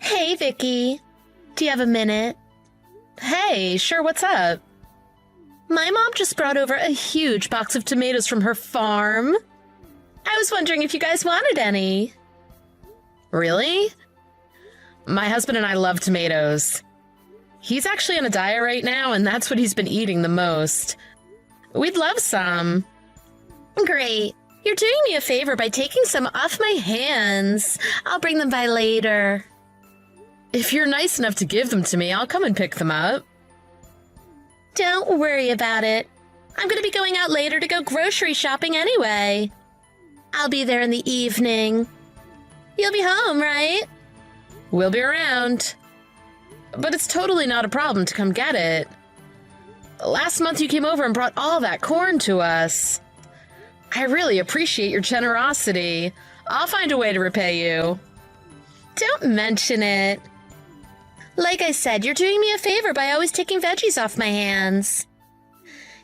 Hey, Vicky. Do you have a minute? Hey, sure, what's up? My mom just brought over a huge box of tomatoes from her farm. I was wondering if you guys wanted any. Really? My husband and I love tomatoes. He's actually on a diet right now, and that's what he's been eating the most. We'd love some. Great. You're doing me a favor by taking some off my hands. I'll bring them by later. If you're nice enough to give them to me, I'll come and pick them up. Don't worry about it. I'm going to be going out later to go grocery shopping anyway. I'll be there in the evening. You'll be home, right? We'll be around. But it's totally not a problem to come get it. Last month you came over and brought all that corn to us. I really appreciate your generosity. I'll find a way to repay you. Don't mention it. Like I said, you're doing me a favor by always taking veggies off my hands.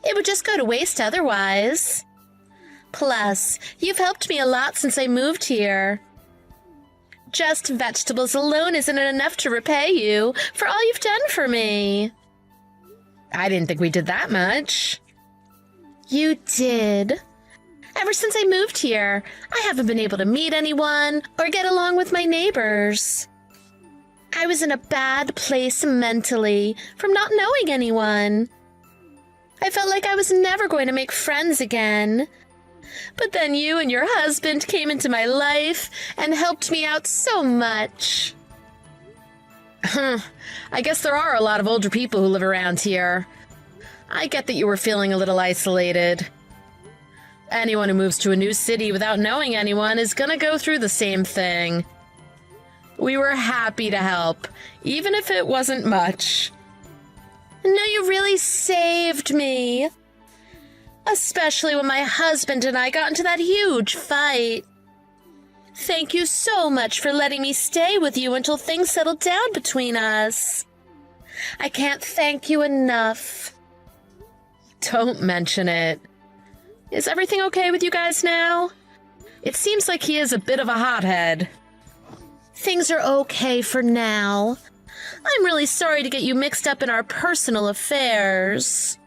It would just go to waste otherwise. Plus, you've helped me a lot since I moved here. Just vegetables alone isn't enough to repay you for all you've done for me. I didn't think we did that much. You did. Ever since I moved here, I haven't been able to meet anyone or get along with my neighbors. I was in a bad place mentally from not knowing anyone. I felt like I was never going to make friends again. But then you and your husband came into my life and helped me out so much. I guess there are a lot of older people who live around here. I get that you were feeling a little isolated. Anyone who moves to a new city without knowing anyone is gonna go through the same thing. We were happy to help, even if it wasn't much. No, you really saved me. Especially when my husband and I got into that huge fight. Thank you so much for letting me stay with you until things settled down between us. I can't thank you enough. Don't mention it. Is everything okay with you guys now? It seems like he is a bit of a hothead. Things are okay for now. I'm really sorry to get you mixed up in our personal affairs.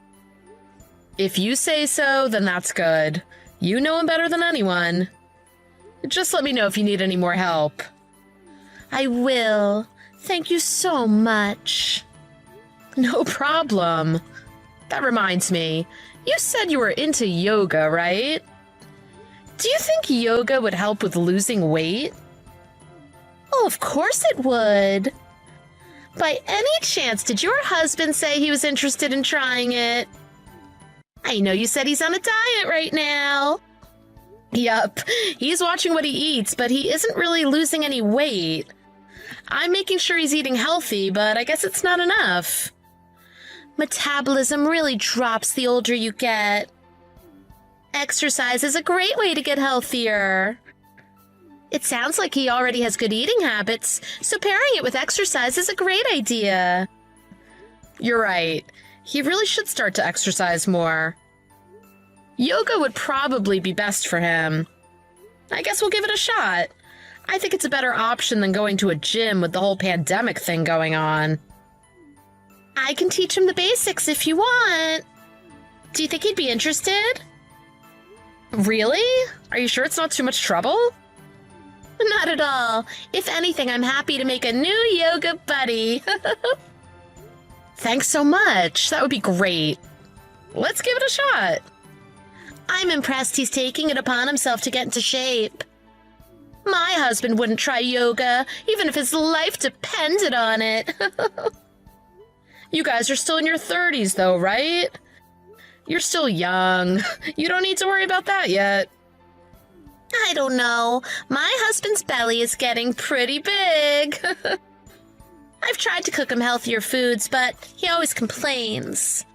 If you say so, then that's good. You know him better than anyone. Just let me know if you need any more help. I will. Thank you so much. No problem. That reminds me, you said you were into yoga, right? Do you think yoga would help with losing weight? Oh, of course it would. By any chance, did your husband say he was interested in trying it? I know you said he's on a diet right now. Yup, he's watching what he eats, but he isn't really losing any weight. I'm making sure he's eating healthy, but I guess it's not enough. Metabolism really drops the older you get. Exercise is a great way to get healthier. It sounds like he already has good eating habits, so pairing it with exercise is a great idea. You're right. He really should start to exercise more. Yoga would probably be best for him. I guess we'll give it a shot. I think it's a better option than going to a gym with the whole pandemic thing going on. I can teach him the basics if you want. Do you think he'd be interested? Really? Are you sure it's not too much trouble? Not at all. If anything, I'm happy to make a new yoga buddy. Thanks so much. That would be great. Let's give it a shot. I'm impressed he's taking it upon himself to get into shape. My husband wouldn't try yoga, even if his life depended on it. You guys are still in your 30s, though, right? You're still young. You don't need to worry about that yet. I don't know. My husband's belly is getting pretty big. I've tried to cook him healthier foods, but he always complains.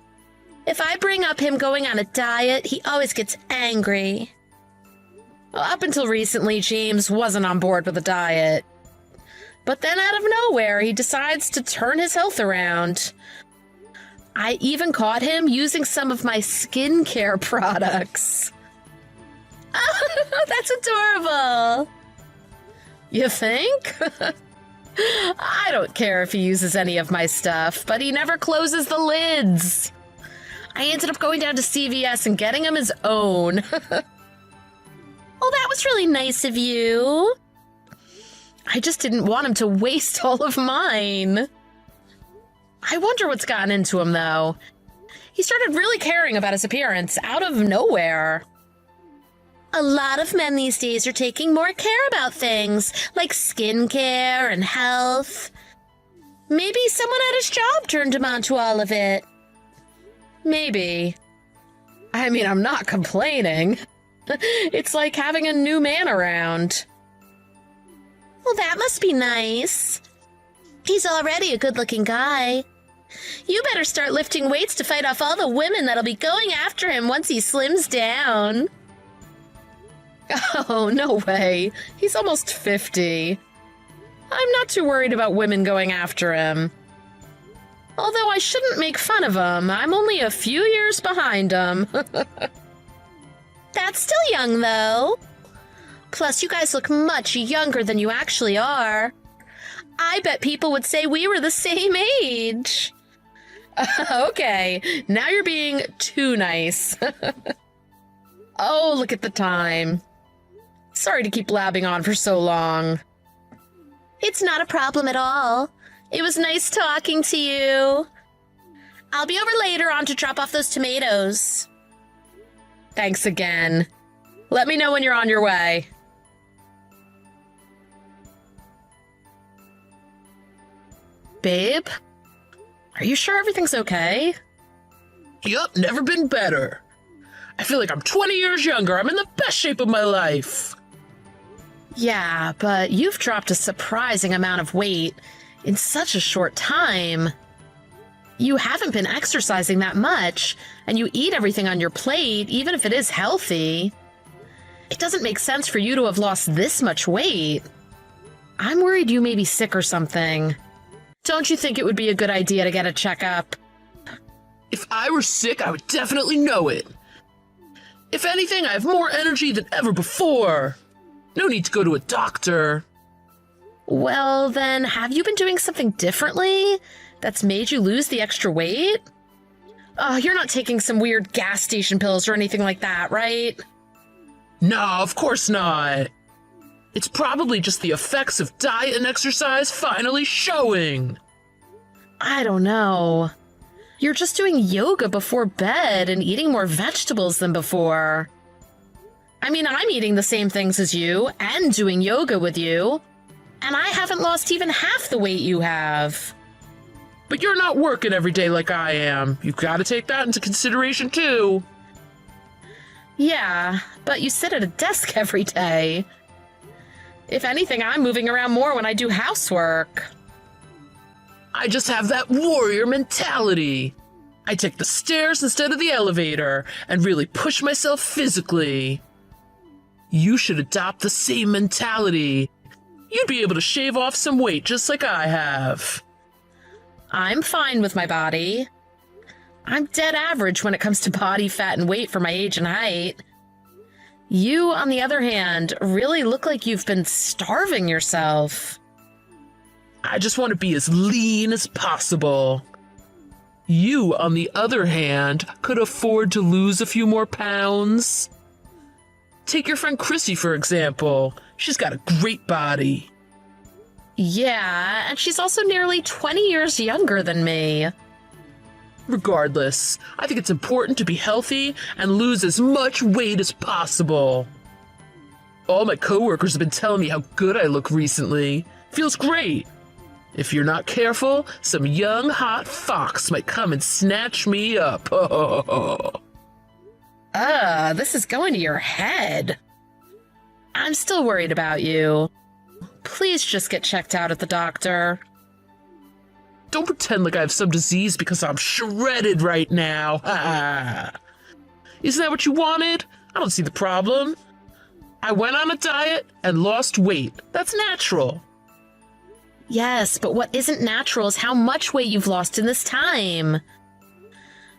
If I bring up him going on a diet, he always gets angry. Well, up until recently, James wasn't on board with a diet. But then out of nowhere, he decides to turn his health around. I even caught him using some of my skincare products. Oh, that's adorable. You think? I don't care if he uses any of my stuff, but he never closes the lids. I ended up going down to CVS and getting him his own. Oh, that was really nice of you. I just didn't want him to waste all of mine. I wonder what's gotten into him, though. He started really caring about his appearance out of nowhere. A lot of men these days are taking more care about things, like skincare and health. Maybe someone at his job turned him on to all of it. Maybe. I mean, I'm not complaining. It's like having a new man around. Well, that must be nice. He's already a good-looking guy. You better start lifting weights to fight off all the women that'll be going after him once he slims down. Oh, no way. He's almost 50. I'm not too worried about women going after him. Although I shouldn't make fun of him. I'm only a few years behind him. That's still young, though. Plus, you guys look much younger than you actually are. I bet people would say we were the same age. Okay, now you're being too nice. Oh, look at the time. Sorry to keep blabbing on for so long. It's not a problem at all. It was nice talking to you. I'll be over later on to drop off those tomatoes. Thanks again. Let me know when you're on your way. Babe? Are you sure everything's okay? Yup, never been better. I feel like I'm 20 years younger. I'm in the best shape of my life. Yeah, but you've dropped a surprising amount of weight in such a short time. You haven't been exercising that much, and you eat everything on your plate, even if it is healthy. It doesn't make sense for you to have lost this much weight. I'm worried you may be sick or something. Don't you think it would be a good idea to get a checkup? If I were sick, I would definitely know it. If anything, I have more energy than ever before. No need to go to a doctor. Well, then, have you been doing something differently that's made you lose the extra weight? Oh, you're not taking some weird gas station pills or anything like that, right? No, of course not. It's probably just the effects of diet and exercise finally showing. I don't know. You're just doing yoga before bed and eating more vegetables than before. I mean, I'm eating the same things as you and doing yoga with you, and I haven't lost even half the weight you have. But you're not working every day like I am. You've got to take that into consideration too. Yeah, but you sit at a desk every day. If anything, I'm moving around more when I do housework. I just have that warrior mentality. I take the stairs instead of the elevator and really push myself physically. You should adopt the same mentality. You'd be able to shave off some weight just like I have. I'm fine with my body. I'm dead average when it comes to body fat and weight for my age and height. You, on the other hand, really look like you've been starving yourself. I just want to be as lean as possible. You, on the other hand, could afford to lose a few more pounds. Take your friend Chrissy, for example. She's got a great body. Yeah, and she's also nearly 20 years younger than me. Regardless, I think it's important to be healthy and lose as much weight as possible. All my coworkers have been telling me how good I look recently. Feels great. If you're not careful, some young hot fox might come and snatch me up. This is going to your head. I'm still worried about you. Please just get checked out at the doctor. Don't pretend like I have some disease because I'm shredded right now. Isn't that what you wanted? I don't see the problem. I went on a diet and lost weight. That's natural. Yes, but what isn't natural is how much weight you've lost in this time.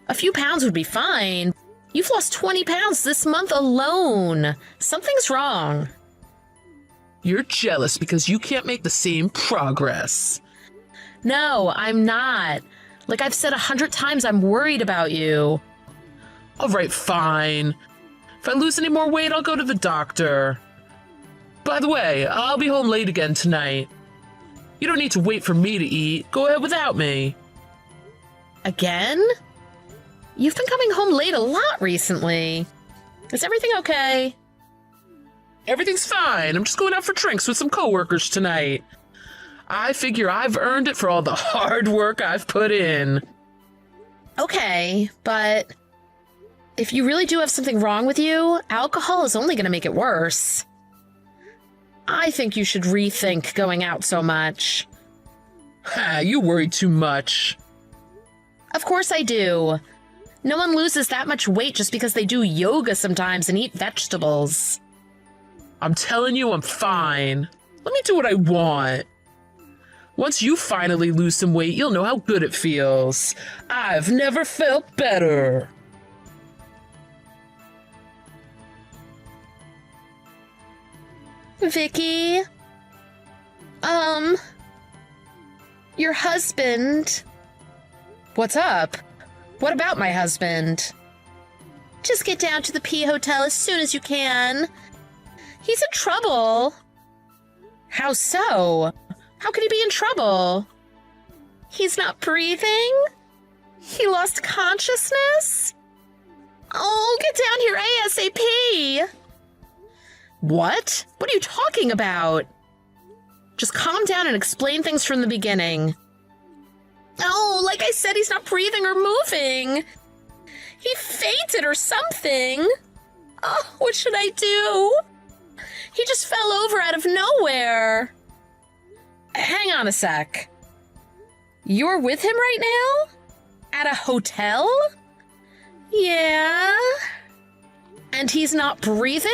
A few pounds would be fine. You've lost 20 pounds this month alone. Something's wrong. You're jealous because you can't make the same progress. No, I'm not. Like I've said 100 times, I'm worried about you. All right, fine. If I lose any more weight, I'll go to the doctor. By the way, I'll be home late again tonight. You don't need to wait for me to eat. Go ahead without me. Again? You've been coming home late a lot recently. Is everything okay? Everything's fine. I'm just going out for drinks with some coworkers tonight. I figure I've earned it for all the hard work I've put in. Okay, but if you really do have something wrong with you, alcohol is only going to make it worse. I think you should rethink going out so much. Ha, you worry too much. Of course I do. No one loses that much weight just because they do yoga sometimes and eat vegetables. I'm telling you, I'm fine. Let me do what I want. Once you finally lose some weight, you'll know how good it feels. I've never felt better. Vicky? Your husband. What's up? What about my husband? Just get down to the P Hotel as soon as you can. He's in trouble. How so? How could he be in trouble? He's not breathing. He lost consciousness. Oh, get down here ASAP. What? What are you talking about? Just calm down and explain things from the beginning. Oh, like I said, he's not breathing or moving. He fainted or something. Oh, what should I do? He just fell over out of nowhere. Hang on a sec. You're with him right now? At a hotel? Yeah. And he's not breathing?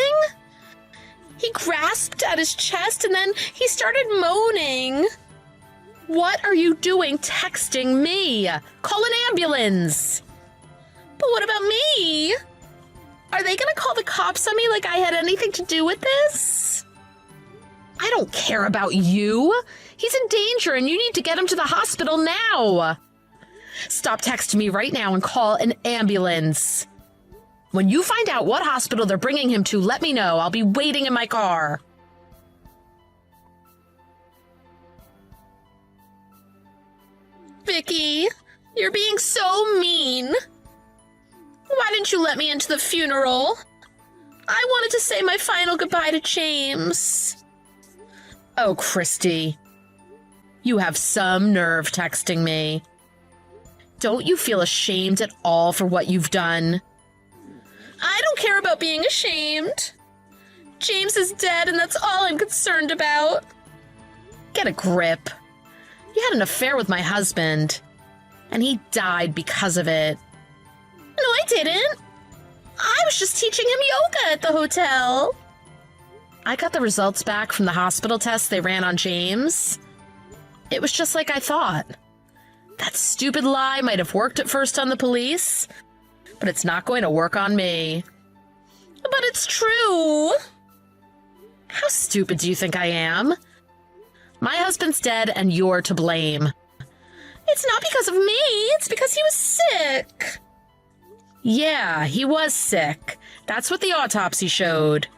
He grasped at his chest and then he started moaning. What are you doing texting me? Call an ambulance. But what about me? Are they gonna call the cops on me like I had anything to do with this? I don't care about you. He's in danger and you need to get him to the hospital now. Stop texting me right now and call an ambulance. When you find out what hospital they're bringing him to, let me know. I'll be waiting in my car. Vicky, you're being so mean. Why didn't you let me into the funeral? I wanted to say my final goodbye to James. Oh, Christy. You have some nerve texting me. Don't you feel ashamed at all for what you've done? I don't care about being ashamed. James is dead and that's all I'm concerned about. Get a grip. You had an affair with my husband, and he died because of it. No, I didn't. I was just teaching him yoga at the hotel. I got the results back from the hospital tests they ran on James. It was just like I thought. That stupid lie might have worked at first on the police, but it's not going to work on me. But it's true. How stupid do you think I am? My husband's dead and you're to blame. It's not because of me. It's because he was sick. Yeah, he was sick. That's what the autopsy showed.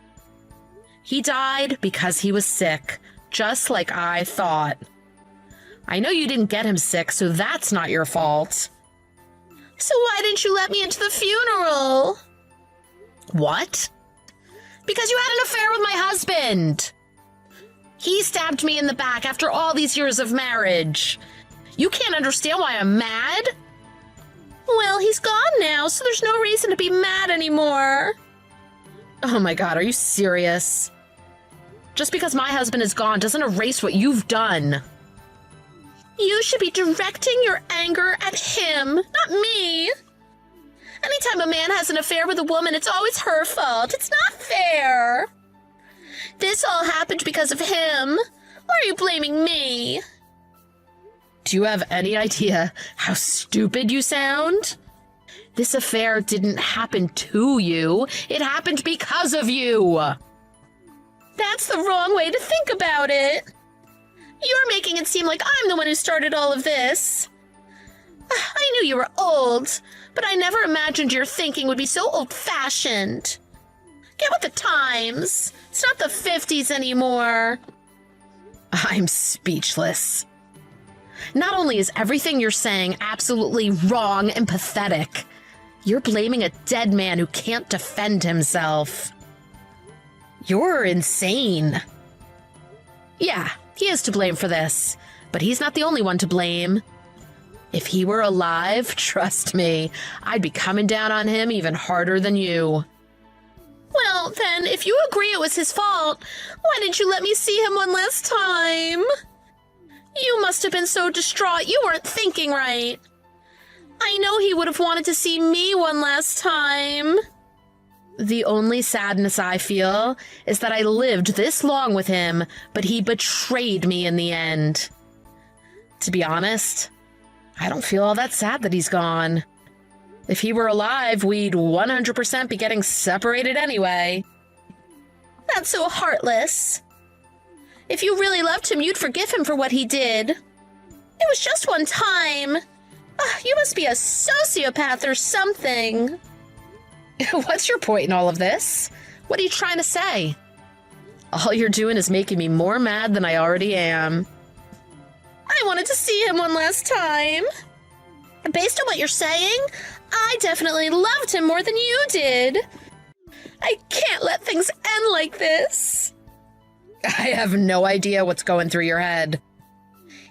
He died because he was sick, just like I thought. I know you didn't get him sick, so that's not your fault. So why didn't you let me into the funeral? What? Because you had an affair with my husband. He stabbed me in the back after all these years of marriage. You can't understand why I'm mad? Well, he's gone now, so there's no reason to be mad anymore. Oh my God, are you serious? Just because my husband is gone doesn't erase what you've done. You should be directing your anger at him, not me. Anytime a man has an affair with a woman, it's always her fault. It's not fair. This all happened because of him. Why are you blaming me? Do you have any idea how stupid you sound? This affair didn't happen to you. It happened because of you. That's the wrong way to think about it. You're making it seem like I'm the one who started all of this. I knew you were old, but I never imagined your thinking would be so old-fashioned. Get with the times. It's not the 50s anymore. I'm speechless. Not only is everything you're saying absolutely wrong and pathetic, you're blaming a dead man who can't defend himself. You're insane. Yeah, he is to blame for this, but he's not the only one to blame. If he were alive, trust me, I'd be coming down on him even harder than you. Well, then, if you agree it was his fault, why didn't you let me see him one last time? You must have been so distraught you weren't thinking right. I know he would have wanted to see me one last time. The only sadness I feel is that I lived this long with him, but he betrayed me in the end. To be honest, I don't feel all that sad that he's gone. If he were alive, we'd 100% be getting separated anyway. That's so heartless. If you really loved him, you'd forgive him for what he did. It was just one time. You must be a sociopath or something. What's your point in all of this? What are you trying to say? All you're doing is making me more mad than I already am. I wanted to see him one last time. Based on what you're saying, I definitely loved him more than you did. I can't let things end like this. I have no idea what's going through your head.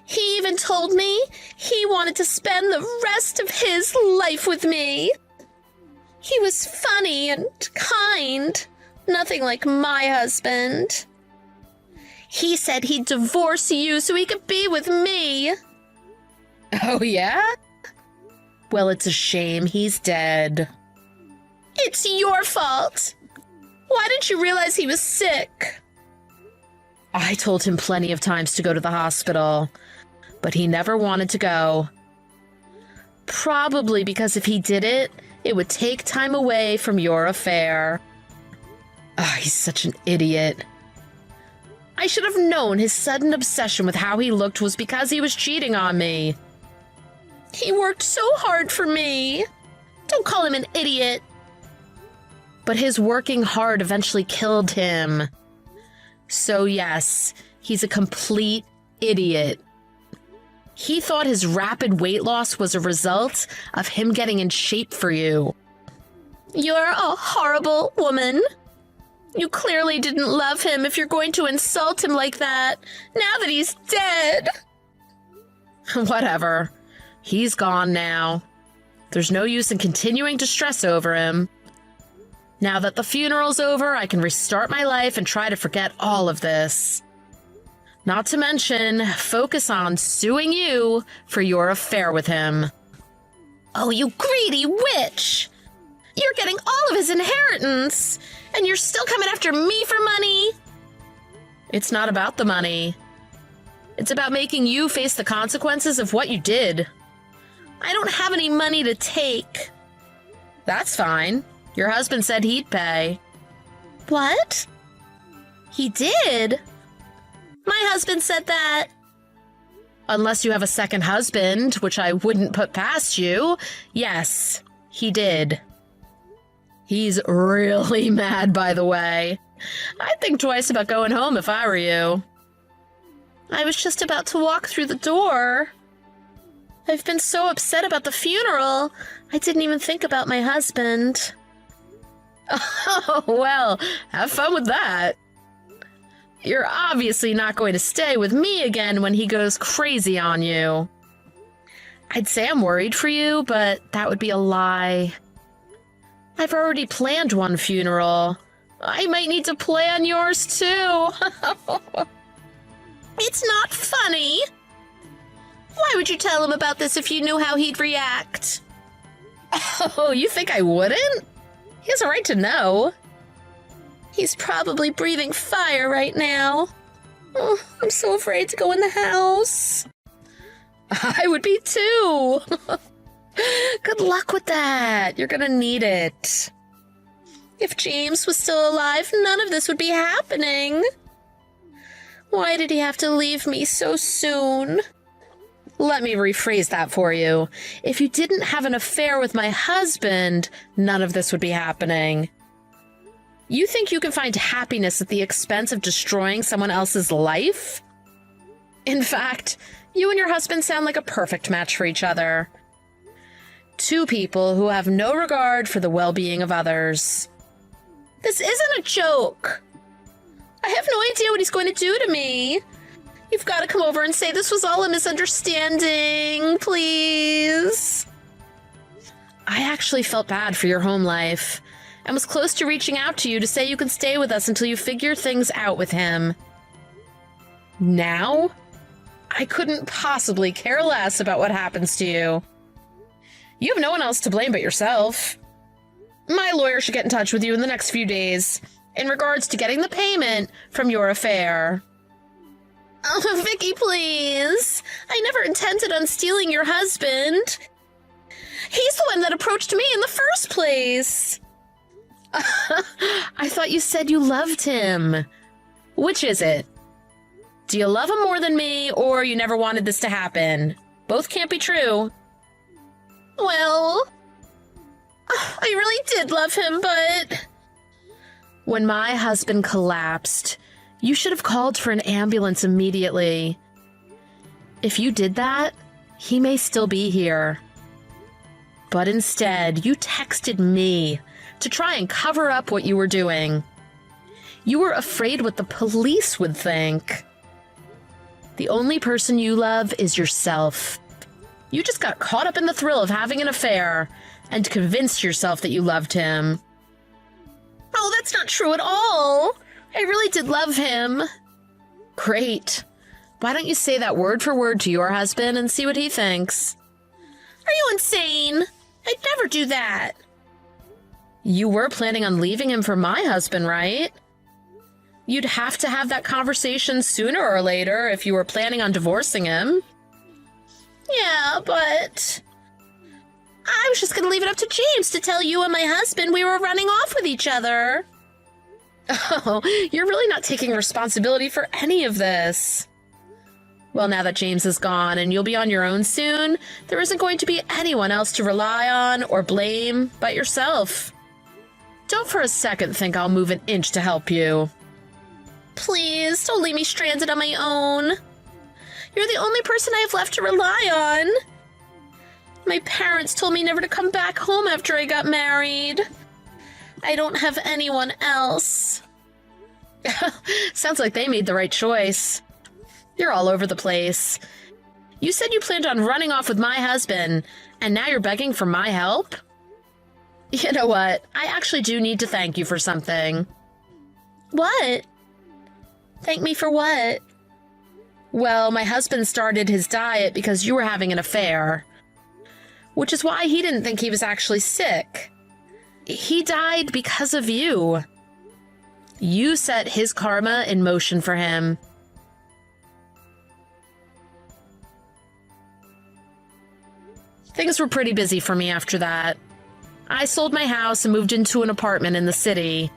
He even told me he wanted to spend the rest of his life with me. He was funny and kind, nothing like my husband. He said he'd divorce you so he could be with me. Oh, yeah? Well, it's a shame he's dead. It's your fault. Why didn't you realize he was sick? I told him plenty of times to go to the hospital, but he never wanted to go. Probably because if he did it, it would take time away from your affair. He's such an idiot. I should have known his sudden obsession with how he looked was because he was cheating on me. He worked so hard for me. Don't call him an idiot. But his working hard eventually killed him. So yes, he's a complete idiot. He thought his rapid weight loss was a result of him getting in shape for you. You're a horrible woman. You clearly didn't love him if you're going to insult him like that, now that he's dead. Whatever. He's gone now. There's no use in continuing to stress over him. Now that the funeral's over, I can restart my life and try to forget all of this. Not to mention, focus on suing you for your affair with him. Oh, you greedy witch! You're getting all of his inheritance, and you're still coming after me for money? It's not about the money. It's about making you face the consequences of what you did. I don't have any money to take. That's fine. Your husband said he'd pay. What? He did? My husband said that. Unless you have a second husband, which I wouldn't put past you. Yes, he did. He's really mad, by the way. I'd think twice about going home if I were you. I was just about to walk through the door. I've been so upset about the funeral, I didn't even think about my husband. Oh, well, have fun with that. You're obviously not going to stay with me again when he goes crazy on you. I'd say I'm worried for you, but that would be a lie. I've already planned one funeral. I might need to plan yours too. It's not funny. Why would you tell him about this if you knew how he'd react? Oh, you think I wouldn't? He has a right to know. He's probably breathing fire right now. Oh, I'm so afraid to go in the house. I would be too. Good luck with that. You're gonna need it. If James was still alive, none of this would be happening. Why did he have to leave me so soon? Let me rephrase that for you. If you didn't have an affair with my husband, none of this would be happening. You think you can find happiness at the expense of destroying someone else's life? In fact, you and your husband sound like a perfect match for each other. Two people who have no regard for the well-being of others. This isn't a joke. I have no idea what he's going to do to me. You've got to come over and say this was all a misunderstanding, please. I actually felt bad for your home life and was close to reaching out to you to say you can stay with us until you figure things out with him. Now, I couldn't possibly care less about what happens to you. You have no one else to blame but yourself. My lawyer should get in touch with you in the next few days in regards to getting the payment from your affair. Oh, Vicky, please. I never intended on stealing your husband. He's the one that approached me in the first place. I thought you said you loved him. Which is it? Do you love him more than me, or you never wanted this to happen? Both can't be true. Well, I really did love him, but... When my husband collapsed, you should have called for an ambulance immediately. If you did that, he may still be here. But instead, you texted me to try and cover up what you were doing. You were afraid what the police would think. The only person you love is yourself. You just got caught up in the thrill of having an affair and convinced yourself that you loved him. Oh, that's not true at all. I really did love him. Great. Why don't you say that word for word to your husband and see what he thinks? Are you insane? I'd never do that. You were planning on leaving him for my husband, right? You'd have to have that conversation sooner or later if you were planning on divorcing him. Yeah, but... I was just going to leave it up to James to tell you and my husband we were running off with each other. Oh, you're really not taking responsibility for any of this. Well, now that James is gone and you'll be on your own soon, there isn't going to be anyone else to rely on or blame but yourself. Don't for a second think I'll move an inch to help you. Please, don't leave me stranded on my own. You're the only person I have left to rely on. My parents told me never to come back home after I got married. I don't have anyone else. Sounds like they made the right choice. You're all over the place. You said you planned on running off with my husband, and now you're begging for my help? You know what? I actually do need to thank you for something. What? Thank me for what? Well, my husband started his diet because you were having an affair, which is why he didn't think he was actually sick. He died because of you. You set his karma in motion for him. Things were pretty busy for me after that. I sold my house and moved into an apartment in the city.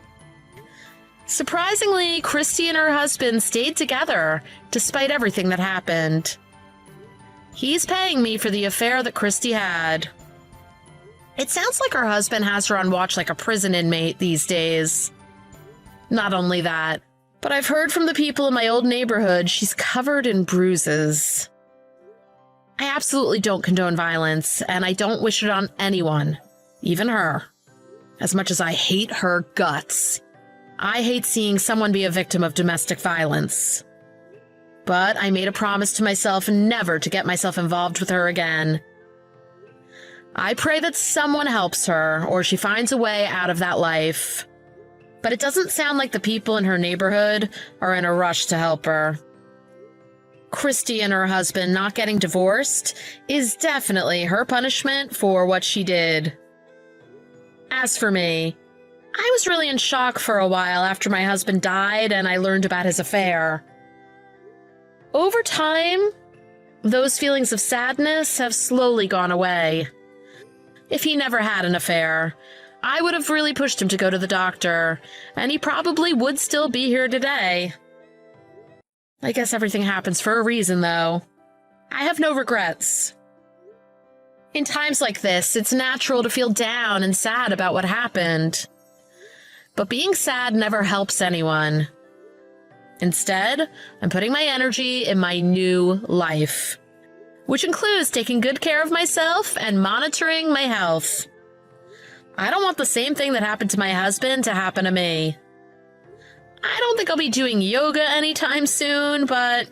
Surprisingly, Christy and her husband stayed together despite everything that happened. He's paying me for the affair that Christy had. It sounds like her husband has her on watch like a prison inmate these days. Not only that, but I've heard from the people in my old neighborhood she's covered in bruises. I absolutely don't condone violence, and I don't wish it on anyone, even her. As much as I hate her guts, I hate seeing someone be a victim of domestic violence. But I made a promise to myself never to get myself involved with her again. I pray that someone helps her, or she finds a way out of that life. But it doesn't sound like the people in her neighborhood are in a rush to help her. Christy and her husband not getting divorced is definitely her punishment for what she did. As for me, I was really in shock for a while after my husband died and I learned about his affair. Over time, those feelings of sadness have slowly gone away. If he never had an affair, I would have really pushed him to go to the doctor, and he probably would still be here today. I guess everything happens for a reason, though. I have no regrets. In times like this, it's natural to feel down and sad about what happened. But being sad never helps anyone. Instead, I'm putting my energy in my new life, which includes taking good care of myself and monitoring my health. I don't want the same thing that happened to my husband to happen to me. I don't think I'll be doing yoga anytime soon, but